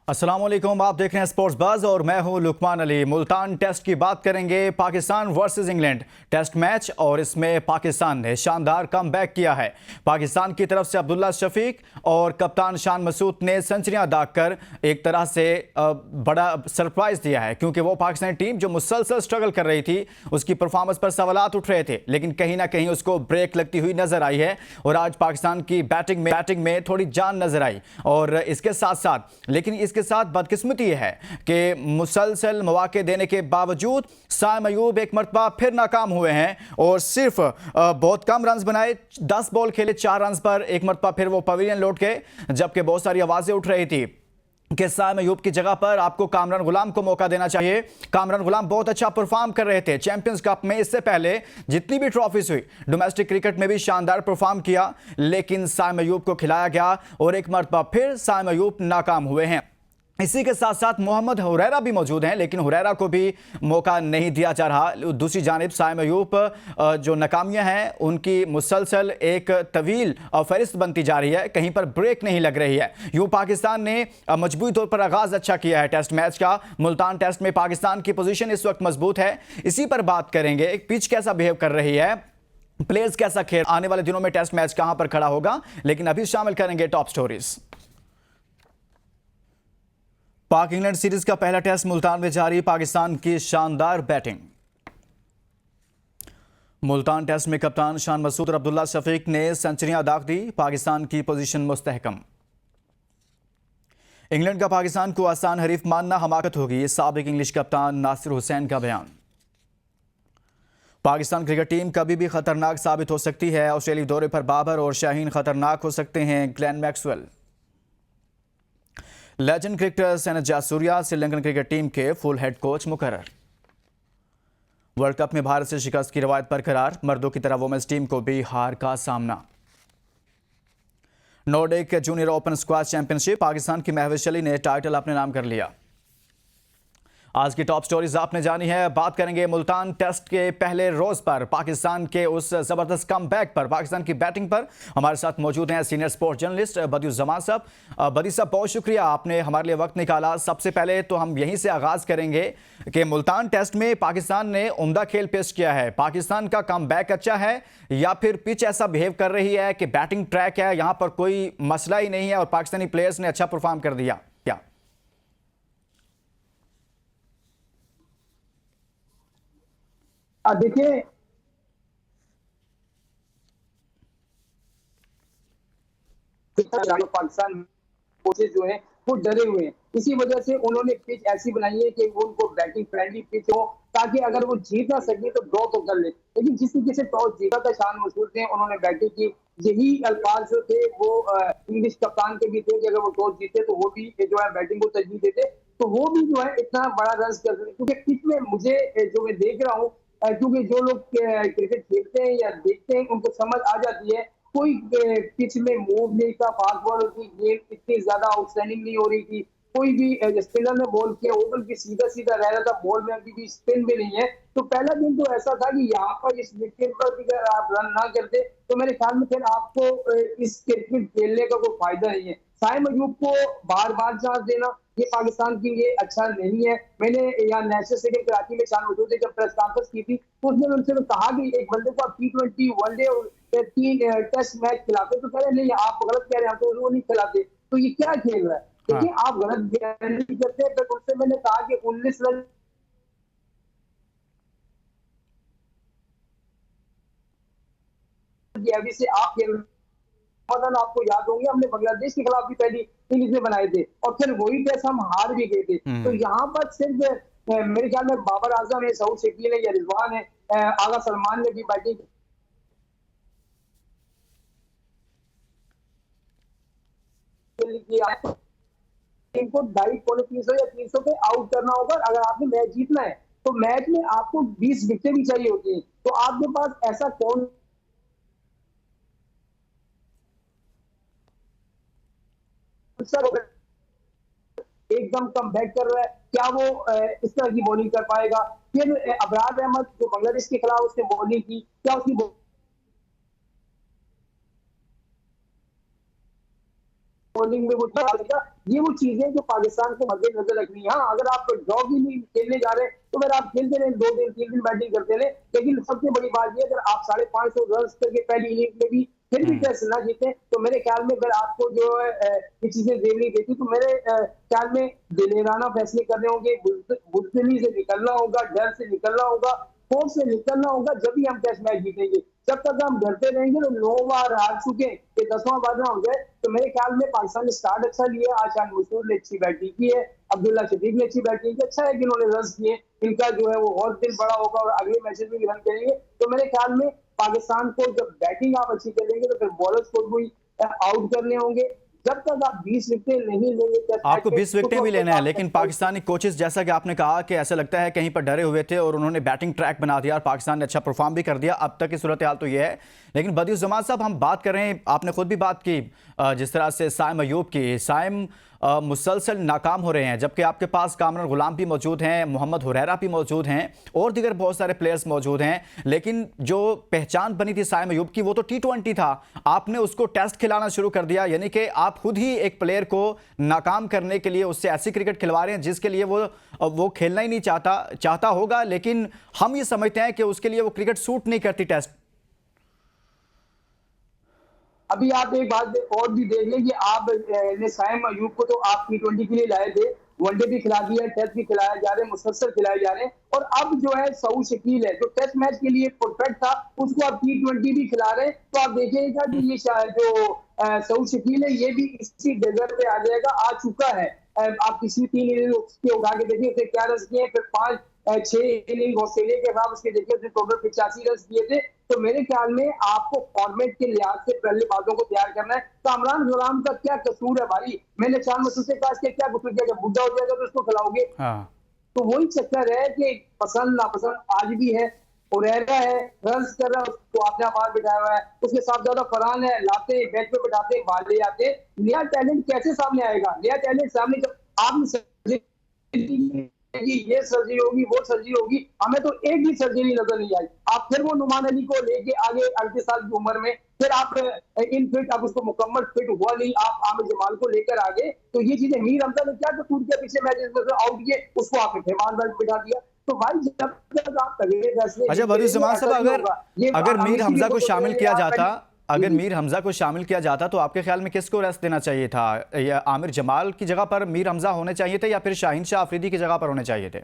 अस्सलाम वालेकुम, आप देख रहे हैं स्पोर्ट्स बज़ और मैं हूं लुकमान अली। मुल्तान टेस्ट की बात करेंगे, Pakistan versus England test match, और इसमें पाकिस्तान ने शानदार कमबैक किया है। पाकिस्तान की तरफ से अब्दुल्ला शफीक और कप्तान शान मसूद ने सेंचुरियां दागकर एक तरह से बड़ा सरप्राइज दिया है, क्योंकि वो पाकिस्तानी टीम जो मुसलसल स्ट्रगल कर रही थी उसकी परफॉर्मेंस पर सवालात उठ रहे थे, लेकिन कहीं ना कहीं उसको ब्रेक लगती हुई नजर आई है और आज पाकिस्तान की बैटिंग में थोड़ी जान नजर आई। और इसके साथ साथ लेकिन इसके साथ बदकिस्मती यह है कि मुसलसल मौके देने के बावजूद साइम अयूब एक मरतबा फिर नाकाम हुए हैं और सिर्फ बहुत कम रन्स बनाए। 10 बॉल खेले, 4 रन्स पर एक मरतबा फिर वो पवेलियन लौट गए, जबकि बहुत सारी आवाजें उठ रही थी कि साइम अयूब की जगह पर आपको कामरान गुलाम को मौका देना चाहिए। कामरान गुलाम बहुत अच्छा परफॉर्म कर रहे थे चैंपियंस कप में, इससे पहले जितनी भी ट्रॉफीज हुई डोमेस्टिक क्रिकेट में भी शानदार परफॉर्म किया, लेकिन साइम अयूब को खिलाया गया और एक मरतबा फिर साइम अयूब नाकाम हुए हैं। इसी के साथ साथ मोहम्मद हुरैरा भी मौजूद हैं, लेकिन हुरैरा को भी मौका नहीं दिया जा रहा। दूसरी जानिब साइम अयूब जो नाकामियां हैं उनकी मुसलसल एक तवील फहरिस्त बनती जा रही है, कहीं पर ब्रेक नहीं लग रही है। यूं पाकिस्तान ने मजबूती तौर पर आगाज अच्छा किया है टेस्ट मैच का। मुल्तान टेस्ट में पाकिस्तान की पोजीशन इस वक्त मजबूत है। इसी पर बात करेंगे, पिच कैसा बिहेव कर रही है, प्लेयर्स कैसा खेल, आने वाले दिनों में टेस्ट मैच कहां पर खड़ा होगा, लेकिन अभी शामिल करेंगे टॉप स्टोरीज। पाक इंग्लैंड सीरीज का पहला टेस्ट मुल्तान में जारी, पाकिस्तान की शानदार बैटिंग। मुल्तान टेस्ट में कप्तान शान मसूद और अब्दुल्ला शफीक ने सेंचुरियां दाग दी, पाकिस्तान की पोजीशन मुस्तहकम। इंग्लैंड का पाकिस्तान को आसान हरीफ मानना हमाकत होगी, साबिक इंग्लिश कप्तान नासिर हुसैन का बयान। पाकिस्तान क्रिकेट टीम कभी भी खतरनाक साबित हो सकती है, ऑस्ट्रेलिया दौरे पर बाबर और शाहीन खतरनाक हो सकते हैं, Glenn Maxwell. Legend cricketer Syed Jasuriya Sri Lankan cricket team के फुल हेड कोच मुकर्रर। वर्ल्ड कप में भारत से शिकस्त की रवायत बरकरार, मर्दों की तरह वुमेन्स टीम को भी हार का सामना। Nordic junior open squash championship, Pakistan की महविश अली ने टाइटल अपने नाम कर लिया। आज की टॉप स्टोरीज आपने जानी है। बात करेंगे मुल्तान टेस्ट के पहले रोज पर पाकिस्तान के उस जबरदस्त कमबैक पर, पाकिस्तान की बैटिंग पर। हमारे साथ मौजूद हैं सीनियर स्पोर्ट्स जर्नलिस्ट बदियुज़ ज़मान साहब। बदी साहब, बहुत शुक्रिया, आपने हमारे लिए वक्त निकाला। सबसे पहले तो हम यहीं से आगाज करेंगे कि मुल्तान टेस्ट में पाकिस्तान ने उम्दा खेल पेश किया है। पाकिस्तान का कमबैक अच्छा है या फिर पिच ऐसा बिहेव कर रही है कि बैटिंग ट्रैक है, यहां पर कोई मसला ही नहीं है और पाकिस्तानी प्लेयर्स ने अच्छा परफॉर्म कर दिया? क्या देखिए, पाकिस्तान कोचेज जो हैं वो डरे हुए हैं। इसी वजह से उन्होंने पिच ऐसी बनाई है कि वो उनको बैटिंग फ्रेंडली पिच हो, ताकि अगर वो जीत ना सके तो ड्रॉ तो कर ले। लेकिन जिस तरीके से टॉस जीता था शान मसूद ने, उन्होंने बैटिंग की, यही अल्फाज जो थे वो इंग्लिश कप्तान के भी थे कि अगर वो टॉस जीते तो वो भी जो है बैटिंग को तरजीह देते, तो वो भी जो है इतना बड़ा रन कर सकते। क्योंकि पिच में मुझे जो मैं देख रहा हूँ, क्योंकि जो लोग क्रिकेट खेलते हैं या देखते हैं उनको समझ आ जाती है, कोई पिच में मूव नहीं था, फास्ट बॉलर की गेम इतनी ज्यादा आउटस्टैंडिंग नहीं हो रही थी, कोई भी स्पिनर ने बॉल किया वो बल्कि सीधा सीधा रह रहा था, बॉल में अभी भी स्पिन भी नहीं है। तो पहला दिन तो ऐसा था कि यहाँ पर इस विकेट पर भी अगर आप रन ना करते तो मेरे ख्याल में फिर आपको इस क्रिकेट खेलने का कोई फायदा नहीं है। साइम अयूब को बार बार चांस देना ये पाकिस्तान के लिए अच्छा नहीं है। मैंने यहाँ नेशनल स्टेडियम कराची में शान मसूद ने जब प्रेस कॉन्फ्रेंस की थी तो उसने उनसे कहा कि एक बंदे को आप T20 वनडे और 3 टेस्ट मैच खिलाते, तो कह रहे नहीं आप गलत कह रहे हैं, तो वो नहीं खिलाते, तो ये क्या खेल रहा है? देखिए, आप गलत नहीं करते। फिर उससे मैंने कहा कि 19 रन अभी से आप खेल, आपको याद होंगे हमने बांग्लादेश के खिलाफ भी पहली इनिंग्स में बनाए थे और फिर वही टेस्ट हम हार भी गए थे। तो यहाँ पर सिर्फ मेरे ख्याल में बाबर आजम है, सऊद शकील है या रिजवान है, आगा सलमान ने भी बैटिंग की। इनको 250, पौने 300 या 300 पे आउट करना होगा अगर आपने मैच जीतना है। तो मैच में आपको 20 विकेट भी चाहिए होती है, तो आपके पास ऐसा कौन एकदम कम बैक कर रहा है, क्या वो इस तरह की बॉलिंग कर पाएगा? फिर अबरार अहमद जो बांग्लादेश के खिलाफ उसने बॉलिंग की, क्या उसकी बॉलिंग में वो डालेगा। ये वो चीजें जो पाकिस्तान को मद्देनजर रखनी है। हाँ, अगर आप ड्रॉ भी नहीं खेलने जा रहे तो फिर आप खेलते रहे, 2 दिन 3 दिन बैटिंग करते रहे, लेकिन सबसे बड़ी बात ये, अगर आप 550 रन करके पहली इनिंग में भी फिर भी टेस्ट ना जीते तो मेरे ख्याल में अगर आपको जो है ये चीजें देनी देती तो मेरे ख्याल में दिलेराना फैसले करने होंगे, बुजदिली से निकलना होगा, डर से निकलना होगा, फोर्स से निकलना होगा, जब भी हम टेस्ट मैच जीतेंगे। जब तक हम डरते रहेंगे तो 9 बार हार चुके, ये 10वां बार ना हो जाए। तो मेरे ख्याल में पाकिस्तान ने स्टार्ट अच्छा लिया, आशान मसूद ने अच्छी बैटिंग की है, अब्दुल्ला शफीक ने अच्छी बैटिंग की। अच्छा है कि उन्होंने रन किए, इनका जो है वो और दिल बड़ा होगा और अगले मैचेस में भी रन करेंगे। तो मेरे ख्याल में पाकिस्तान को जब बैटिंग आप अच्छी करेंगे तो फिर बॉलर्स को भी आउट करने होंगे। जब तक आप 20 विकेटें नहीं लेंगे, आपको 20 विकेटें भी लेना है, लेकिन पाकिस्तानी कोचेस जैसा कि आपने कहा कि ऐसा लगता है कहीं पर डरे हुए थे और उन्होंने बैटिंग ट्रैक बना दिया और पाकिस्तान ने अच्छा परफॉर्म भी कर दिया। अब तक की सूरत हाल तो ये है। लेकिन बदियुज़्ज़मान साहब, हम बात कर रहे हैं, आपने खुद भी बात की जिस तरह से साइम अयूब की, साइम मुसलसल नाकाम हो रहे हैं, जबकि आपके पास कामरान गुलाम भी मौजूद हैं, मोहम्मद हुरैरा भी मौजूद हैं और दीगर बहुत सारे प्लेयर्स मौजूद हैं। लेकिन जो पहचान बनी थी साइम अयूब की वो तो T20 था, आपने उसको टेस्ट खिलाना शुरू कर दिया, यानी कि आप खुद ही एक प्लेयर को नाकाम करने के लिए उससे ऐसी क्रिकेट खिलवा रहे हैं जिसके लिए वो खेलना ही नहीं चाहता होगा, लेकिन हम ये समझते हैं कि उसके लिए वो क्रिकेट सूट नहीं करती टेस्ट। अभी आप एक बात और भी देख लें कि आप साइम अयूब को तो आप T20 के लिए लाए थे, वनडे भी खिला दिया, टेस्ट भी खिलाया जा रहे हैं, मुसलसल खिलाए जा रहे हैं। और अब जो है सऊद शकील है जो टेस्ट मैच के लिए परफेक्ट था, उसको आप T20 भी खिला रहे हैं। तो आप देखिएगा कि ये जो सऊद शकील है ये भी इसी डगर पे आ जाएगा, आ चुका है। आप किसी 3 इनिंग के उठा के देखिए उसने क्या रन किए, फिर 5-6 इनिंग ऑस्ट्रेलिया के खिलाफ उसके देखिए उसने टोटल 85 रन किए थे। तो मेरे ख्याल में आपको फॉर्मेट के लिहाज से पहले बातों को तैयार करना है। कामरान गुलाम का क्या कसूर है भाई? मैंने चार मसूद से कहा इसके क्या कसूर किया, जब बुढ़ा हो जाएगा तो उसको खिलाओगे। हाँ। तो वही चक्कर है कि पसंद नापसंद आज भी है। हुरैरा है, रन कर रहा है, उसको आपने बाहर बिठाया हुआ है, उसके साथ ज्यादा फरहान है, लाते हैं बैट पे बिठाते हैं, बाल ले आते हैं। नया टैलेंट कैसे सामने आएगा? नया टैलेंट सामने जब आपने ये सर्जरी होगी, वो सर्जरी होगी, हमें तो एक भी सर्जरी नजर नहीं आई। आप फिर वो नुमान अली को लेके आगे 38 साल की उम्र में फिर आप इन फिट, आप उसको मुकम्मल फिट हुआ नहीं, आप आमिर जमाल को लेकर आगे। तो ये चीजें मीर हमजा ने क्या कसूर किया पिछले मैच में आउट किए, उसको आपने फिर बिठा दिया। तो भाई जब तक आप तगड़े फैसले, अच्छा बदियुज़्ज़मान साहब, अगर मीर हमजा को शामिल किया जाता, अगर मीर हमजा को शामिल किया जाता तो आपके ख्याल में किसको रेस्ट देना चाहिए था? या आमिर जमाल की जगह पर मीर हमजा होने चाहिए थे या फिर शाहीन शाह अफरीदी की जगह पर होने चाहिए थे?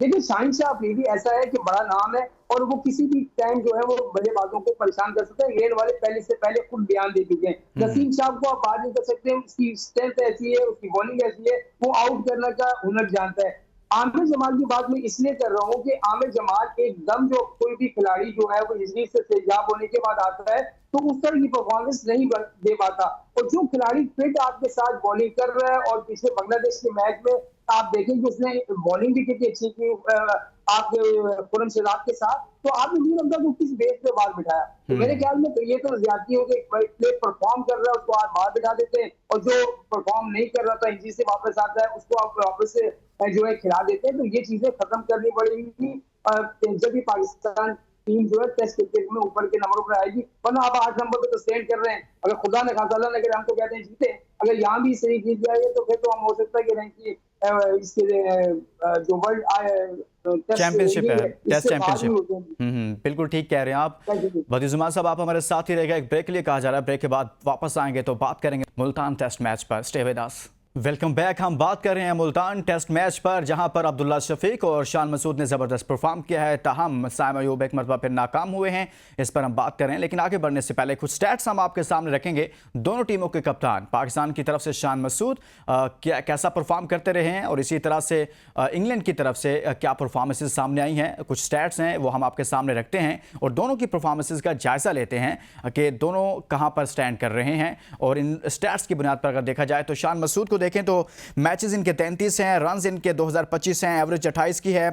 देखिए शाहीन शाह अफरीदी ऐसा है कि बड़ा नाम है और वो किसी भी टाइम जो है वो बल्लेबाजों को परेशान कर सकते हैं। इंग्लैंड वाले पहले से पहले खुद बयान दे चुके हैं। नसीम शाह को आप बात नहीं कर सकते, उसकी स्ट्रेंथ ऐसी है, उसकी बॉलिंग ऐसी है, वो आउट करने का हुनर जानता है। आमिर जमाल की बात मैं इसलिए कर रहा हूँ कि आमिर जमाल एकदम जो कोई भी खिलाड़ी जो है वो इंजरी से सेहजाब होने के बाद आता है तो उस तरह की परफॉर्मेंस नहीं दे पाता। और जो खिलाड़ी फिट आपके साथ बॉलिंग कर रहा है, और पिछले बांग्लादेश के मैच में आप देखेंगे उसने बॉलिंग भी कितनी अच्छी की आपके खुरम शहजाद के साथ, तो आपने मीर हमजा को किस बेस पे बाहर बिठाया? तो मेरे ख्याल में तो ये तो ज्यादती हो गई। प्ले परफॉर्म कर रहा है उसको आप बाहर बिठा देते हैं, और जो परफॉर्म नहीं कर रहा था इंजरी से वापस आता है उसको आप वापस से जो है खिला देते हैं। तो ये चीजें खत्म करनी पड़ेगी जब भी पाकिस्तान टीम जो है टेस्ट क्रिकेट में ऊपर के नंबरों पर आएगी। वरना आप 8 नंबर पे तो स्टैंड कर रहे हैं। अगर खुदा ने खासा अल्लाह ने अगर हमको कहते हैं जीते, अगर यहाँ भी सही जीत जाएगा तो फिर तो हम हो सकता है कि रैंक इसके जो वर्ल्ड चैंपियनशिप है, टेस्ट चैंपियनशिप। बिल्कुल ठीक कह रहे हैं आप। बदियुज़्ज़मान साहब, आप हमारे साथ ही रहेगा, एक ब्रेक के लिए कहा जा रहा है, ब्रेक के बाद वापस आएंगे तो बात करेंगे मुल्तान टेस्ट मैच पर। Stay with us. Welcome back. हम बात कर रहे हैं मुल्तान टेस्ट मैच पर, जहां पर अब्दुल्ला शफीक और शान मसूद ने ज़बरदस्त परफॉर्म किया है, ताहम साइम अयूब एक मरतबा फिर नाकाम हुए हैं। इस पर हम बात कर रहे हैं, लेकिन आगे बढ़ने से पहले कुछ स्टैट्स हम आपके सामने रखेंगे। दोनों टीमों के कप्तान, पाकिस्तान की तरफ से शान मसूद कैसा परफॉर्म करते रहे हैं और इसी तरह से इंग्लैंड की तरफ से क्या परफॉर्मेंसेज सामने आई हैं। कुछ स्टैट्स हैं वो हम आपके सामने रखते हैं और दोनों की परफॉर्मेंसेज का जायज़ा लेते हैं कि दोनों कहाँ पर स्टैंड कर रहे हैं। और इन स्टैट्स की बुनियाद पर अगर देखा जाए तो शान मसूद को देखें तो मैचेस इनके 33 हैं, रन्स इनके 2025 हैं, एवरेज 28 की है,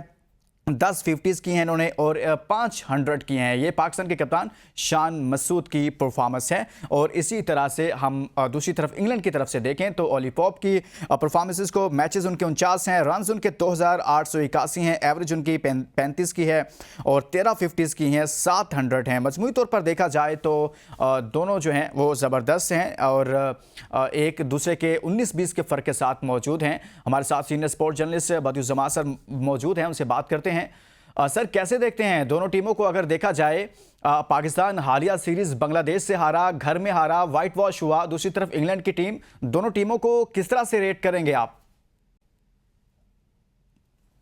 10 50s की हैं इन्होंने और 500 की हैं। ये पाकिस्तान के कप्तान शान मसूद की परफॉर्मेंस है। और इसी तरह से हम दूसरी तरफ इंग्लैंड की तरफ से देखें तो ओली पॉप की परफॉर्मेंसेस को, मैचेस उनके 49 हैं, रन्स उनके 2881 हैं, एवरेज उनकी 35 की है और 13 50s की हैं, 700 हैं। मजमूई तौर पर देखा जाए तो दोनों जो हैं वो ज़बरदस्त हैं और एक दूसरे के 19-20 के फ़र्क के साथ मौजूद हैं। हमारे साथ सीनियर स्पोर्ट जर्नलिस्ट बदियुज़्ज़मान सर मौजूद हैं, उनसे बात करते हैं। सर, कैसे देखते हैं दोनों टीमों को? अगर देखा जाए पाकिस्तान हालिया सीरीज बांग्लादेश से हारा, घर में हारा, वाइट वॉश हुआ, दूसरी तरफ इंग्लैंड की टीम, दोनों टीमों को किस तरह से रेट करेंगे आप?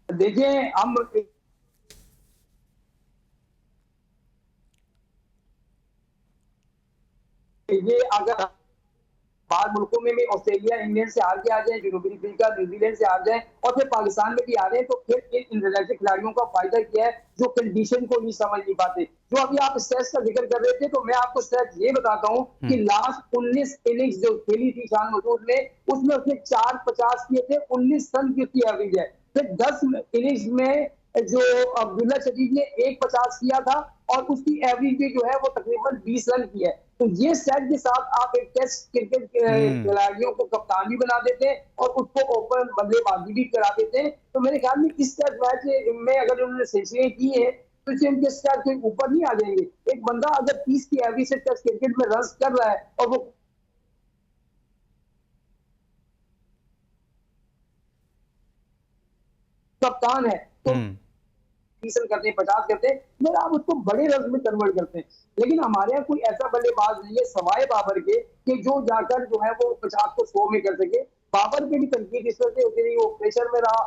देखिए, हम ये अगर बाहर मुल्कों में भी ऑस्ट्रेलिया इंग्लैंड से हार के आ जाए, जनूबी अफ्रीका न्यूजीलैंड से हार जाए और फिर पाकिस्तान में भी आ रहे हैं, तो फिर इन इंटरनेशनल खिलाड़ियों का फायदा क्या है जो कंडीशन को नहीं समझ नहीं पाते। जो अभी आप स्ट्रेस का जिक्र कर रहे थे, तो मैं आपको स्ट्रेस ये बताता हूँ कि लास्ट 19 इनिंग्स जो खेली थी शान मसूद ने, उसमें उसने 450 किए थे, 19 रन की उसकी एवरेज है। फिर 10 इनिंग्स में जो अब्दुल्ला शरीफ ने 150 किया था और उसकी एवरेज भी जो है वो तकरीबन 20 रन की है। तो ये सेट के साथ आप एक टेस्ट क्रिकेट खिलाड़ियों को कप्तान भी बना देते हैं और उसको ओपन बल्लेबाजी भी करा देते हैं। तो मेरे ख्याल में इस टेस्ट मैच में अगर उन्होंने सेंचुरी की है तो इसे उनके स्टार के ऊपर नहीं आ जाएंगे। एक बंदा अगर 30 की एवरेज से टेस्ट क्रिकेट में रन कर रहा है और वो कप्तान है तो 30 रन करते हैं, 50 करते हैं, फिर आप उसको बड़े रन में कन्वर्ट करते हैं। लेकिन हमारे यहाँ कोई ऐसा बल्लेबाज नहीं है सवाए बाबर के कि जो जाकर जो है वो 50 को 100 में कर सके। बाबर के भी तनकीद इस वजह से होती रही, वो प्रेशर में रहा,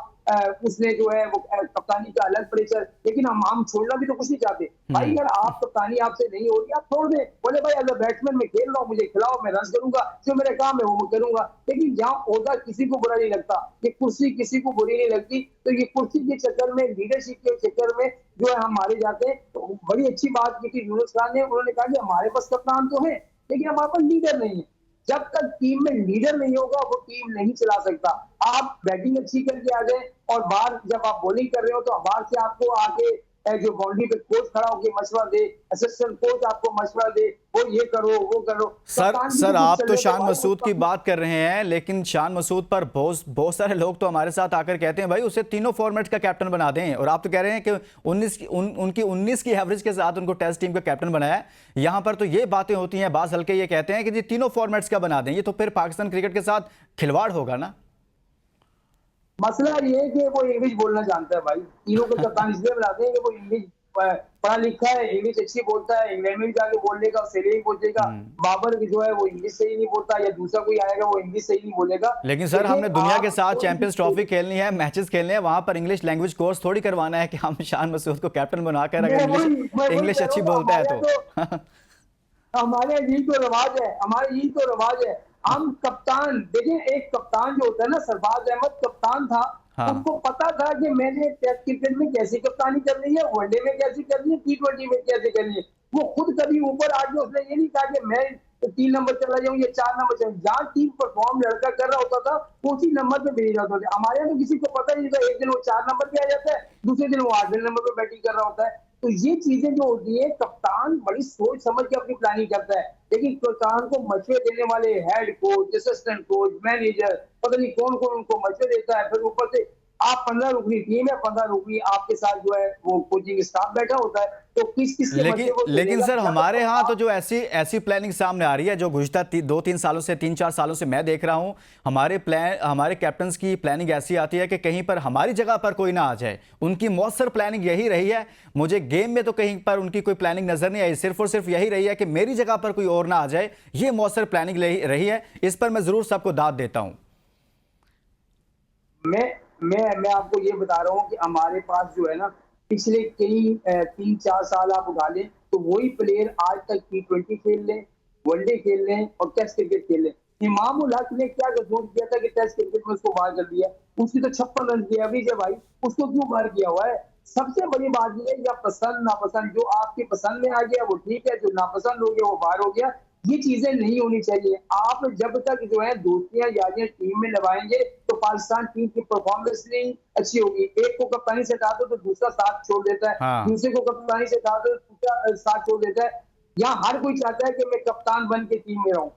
उसने जो है वो कप्तानी का अलग प्रेशर, लेकिन हम छोड़ना भी तो कुछ नहीं चाहते। भाई अगर आप कप्तानी आपसे नहीं होगी आप छोड़ दें, बोले भाई एज अ बैट्समैन मैं खेल रहा हूँ, मुझे खिलाओ, मैं रन करूंगा, जो मेरा काम है वो मैं करूंगा। लेकिन यहाँ ओहदा किसी को बुरा नहीं लगता, ये कुर्सी किसी को बुरी नहीं लगती। तो ये कुर्सी के चक्कर में, लीडरशिप के चक्कर में जो है हम मारे जाते हैं। तो बड़ी अच्छी बात की थी यूनुस खान ने, उन्होंने कहा कि हमारे पास कप्तान तो है लेकिन हमारे पास लीडर नहीं है। जब तक टीम में लीडर नहीं होगा वो टीम नहीं चला सकता। आप बैटिंग अच्छी करके आ जाए और बाहर जब आप बॉलिंग कर रहे हो तो बाहर से आपको आके जो बाउंड्री पे कोच खड़ा होकर मशवरा दे, असिस्टेंट कोच आपको मशवरा दे, वो ये करो वो करो। सर आप तो शान मसूद की बात कर रहे हैं, लेकिन शान मसूद पर बहुत सारे लोग तो हमारे साथ आकर कहते हैं भाई उसे तीनों फॉर्मेट का कैप्टन बना दें, और आप तो कह रहे हैं कि उनकी 19 की एवरेज के साथ उनको टेस्ट टीम का कैप्टन बनाया है। यहाँ पर तो ये बातें होती हैं, बास हल्के ये कहते हैं कि जी तीनों फॉर्मेट्स का बना दें, ये तो फिर पाकिस्तान क्रिकेट के साथ खिलवाड़ होगा ना। मसला ये है कि वो इंग्लिश बोलना जानता है भाई, तीनों को कप्तान इसलिए बनाते हैं कि वो इंग्लिश पढ़ा लिखा है, इंग्लिश अच्छी बोलता है, इंग्लैंड में भी जाके बोलेगा, ऑस्ट्रेलिया में बोलेगा। बाबर जो है वो इंग्लिश सही नहीं बोलता, या दूसरा कोई आएगा वो इंग्लिश सही नहीं बोलेगा। लेकिन सर हमने दुनिया के साथ चैंपियंस ट्रॉफी खेलनी है, मैचेस खेलने हैं, वहां पर इंग्लिश लैंग्वेज कोर्स थोड़ी करवाना है कि हम शान मसूद को कैप्टन बनाकर, अगर इंग्लिश अच्छी बोलता है तो हमारे यही तो रिवाज है, हमारे यही तो रिवाज है। हम कप्तान देखिए, एक कप्तान जो होता है ना, सरफराज अहमद कप्तान था, उनको पता था कि मैंने टेस्ट क्रिकेट में कैसी कप्तानी करनी है, वनडे में कैसी करनी है, T20 में कैसे करनी है। वो खुद कभी ऊपर आके उसने ये नहीं कहा कि मैं 3 नंबर चला जाऊं या 4 नंबर चला, जहाँ टीम परफॉर्म लड़का कर रहा होता था उसी नंबर पे भेज जाता था। हमारे यहाँ तो किसी को पता नहीं था, एक दिन वो 4 नंबर पे आ जाता है, दूसरे दिन वो 8वें नंबर पे बैटिंग कर रहा होता है। तो ये चीजें जो होती है, कप्तान बड़ी सोच समझ के अपनी प्लानिंग करता है, लेकिन कप्तान को मशवरे देने वाले head coach, assistant coach, manager, पता नहीं कौन कौन उनको मशवरे देता है। फिर ऊपर से आप 15 रुकनी टीम है, 15 रुकनी आपके साथ जो है वो कोचिंग स्टाफ बैठा होता है, तो किस लेकिन सर हमारे यहाँ तो जो ऐसी प्लानिंग सामने आ रही है, जो गुज़िश्ता 2-3 सालों से 3-4 सालों से मैं देख रहा हूँ, हमारे कैप्टन्स की प्लानिंग ऐसी आती है कि कहीं पर हमारी जगह पर कोई ना आ जाए। उनकी मौसर प्लानिंग यही रही है, मुझे गेम में तो कहीं पर उनकी कोई प्लानिंग नजर नहीं आई, सिर्फ और सिर्फ यही रही है कि मेरी जगह पर कोई और ना आ जाए। ये मौसर प्लानिंग रही है, इस पर मैं जरूर सबको दाद देता हूँ। मैं आपको ये बता रहा हूँ कि हमारे पास जो है ना, पिछले कई 3-4 साल आप उठा लें तो वही प्लेयर आज तक T20 खेल लें, वनडे खेल लें और टेस्ट क्रिकेट खेल लें। इमामुल हक ने क्या कसूर किया था कि टेस्ट क्रिकेट में उसको बाहर कर दिया? उसकी तो 56 रन की एवरेज है भाई, उसको क्यों बाहर किया हुआ है? सबसे बड़ी बात यह है, या पसंद नापसंद, जो आपके पसंद में आ गया वो ठीक है, जो नापसंद हो गया वो बाहर हो गया। ये चीजें नहीं होनी चाहिए। आप जब तक जो है दोस्तियां यारियां टीम में निभाएंगे तो पाकिस्तान टीम की परफॉर्मेंस नहीं अच्छी होगी। एक को कप्तानी से हटा दो तो दूसरा साथ छोड़ देता है, हाँ। दूसरे को कप्तानी से हटा दो तो दूसरा साथ छोड़ देता है। यहाँ हर कोई चाहता है कि मैं कप्तान बन के टीम में रहूं।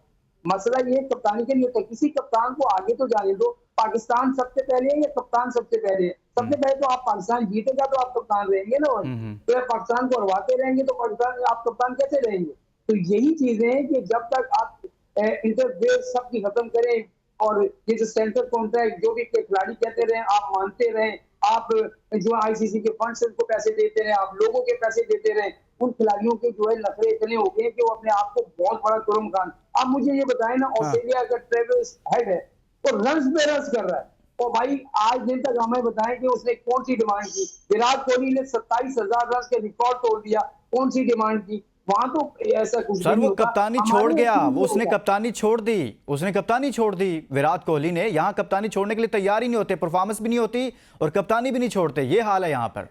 मसला ये कप्तानी के नहीं होता, किसी कप्तान को आगे तो जाने दो। पाकिस्तान सबसे पहले है या कप्तान सबसे पहले है? सबसे पहले तो आप पाकिस्तान जीतेगा तो आप कप्तान रहेंगे ना भाई। तो पाकिस्तान को हरवाते रहेंगे तो पाकिस्तान आप कप्तान कैसे रहेंगे? तो यही चीजें हैं कि जब तक आप इंटरफेस सबकी खत्म करें और ये जो सेंटर कॉन्ट्रैक्ट जो भी खिलाड़ी कहते रहे आप मानते रहे, आप जो आईसीसी के फंड से उनको पैसे देते रहे, आप लोगों के पैसे देते रहे, उन खिलाड़ियों के जो है नखरे इतने हो गए कि वो अपने आप को बहुत बड़ा तुरम खान। आप मुझे ये बताएं ना, ऑस्ट्रेलिया का ट्रेविस हेड है वो रन्स पे रन्स कर रहा है और भाई आज दिन तक हमें बताएं कि उसने कौन सी डिमांड की। विराट कोहली ने 27,000 रन के रिकॉर्ड तोड़ दिया, कौन सी डिमांड की? वहां तो ऐसा कुछ सर वो नहीं होता। कप्तानी हमारे छोड़ गया, टीम वो में उसने होता है। कप्तानी छोड़ दी, उसने कप्तानी छोड़ दी। विराट कोहली ने यहाँ कप्तानी छोड़ने के लिए तैयार ही नहीं होते, परफॉर्मेंस भी नहीं होती और कप्तानी भी नहीं छोड़ते। ये हाल है यहाँ पर।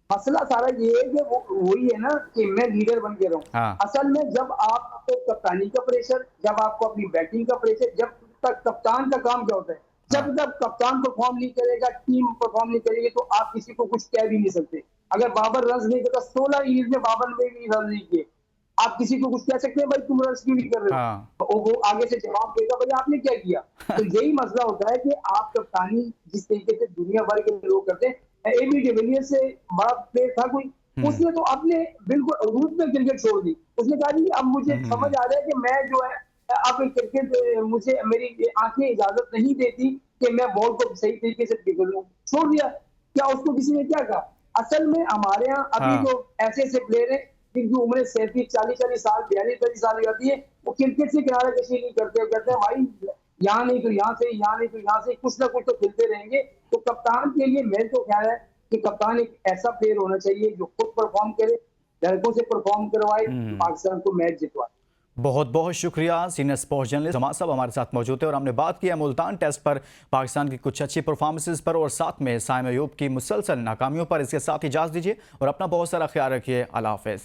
मसला सारा ये है कि वो वही है ना कि मैं लीडर बन के रहूं। हाँ। असल में जब आपको कप्तानी का प्रेशर, जब आपको अपनी बैटिंग का प्रेशर, जब तक कप्तान का काम क्या होता है, जब तक कप्तान परफॉर्म नहीं करेगा, टीम परफॉर्म नहीं करेगी तो आप किसी को कुछ कह भी नहीं सकते। अगर बाबर रन नहीं करता, 16 इनिंग्स में बाबर ने भी रन नहीं किए, आप किसी को कुछ कह सकते हैं भाई तुम रन क्यों नहीं कर रहे हो? हाँ। तो वो आगे से जवाब देगा भाई आपने क्या किया। तो यही मसला होता है कि आप कप्तानी जिस तरीके से दुनिया भर के लोग करते हैं, एबी डिविलियर्स से बड़ा प्लेयर था कोई, उसने तो अपने बिल्कुल रूट में क्रिकेट छोड़ दी। उसने कहा जी अब मुझे समझ आ रहा है कि मैं जो है अब क्रिकेट मुझे मेरी आंखें इजाजत नहीं देती कि मैं बॉल को सही तरीके से पकड़ लूं, छोड़ दिया। क्या उसको किसी ने क्या कहा? असल में हमारे यहाँ अभी हाँ। जो ऐसे प्लेयर हैं जिनकी उम्र 37-40 साल 42-43 साल हो जाती है, वो क्रिकेट से किनारा कशी नहीं करते, कहते हैं भाई यहाँ नहीं तो यहाँ से, यहाँ नहीं तो यहाँ से, कुछ ना कुछ तो खेलते रहेंगे। तो कप्तान के लिए मेरे तो ख्याल है कि कप्तान एक ऐसा प्लेयर होना चाहिए जो खुद परफॉर्म करे, लड़कों से परफॉर्म करवाए, पाकिस्तान को मैच जितवाए। बहुत बहुत शुक्रिया। सीनियर स्पोर्ट्स जर्नलिस्ट जमात साहब हमारे साथ मौजूद थे और हमने बात की है मुल्तान टेस्ट पर, पाकिस्तान की कुछ अच्छी परफॉर्मेंसेस पर और साथ में साइम अयूब की मुसलसल नाकामियों पर। इसके साथ इजाज़त दीजिए और अपना बहुत सारा ख्याल रखिए। अल्लाह हाफ़िज़।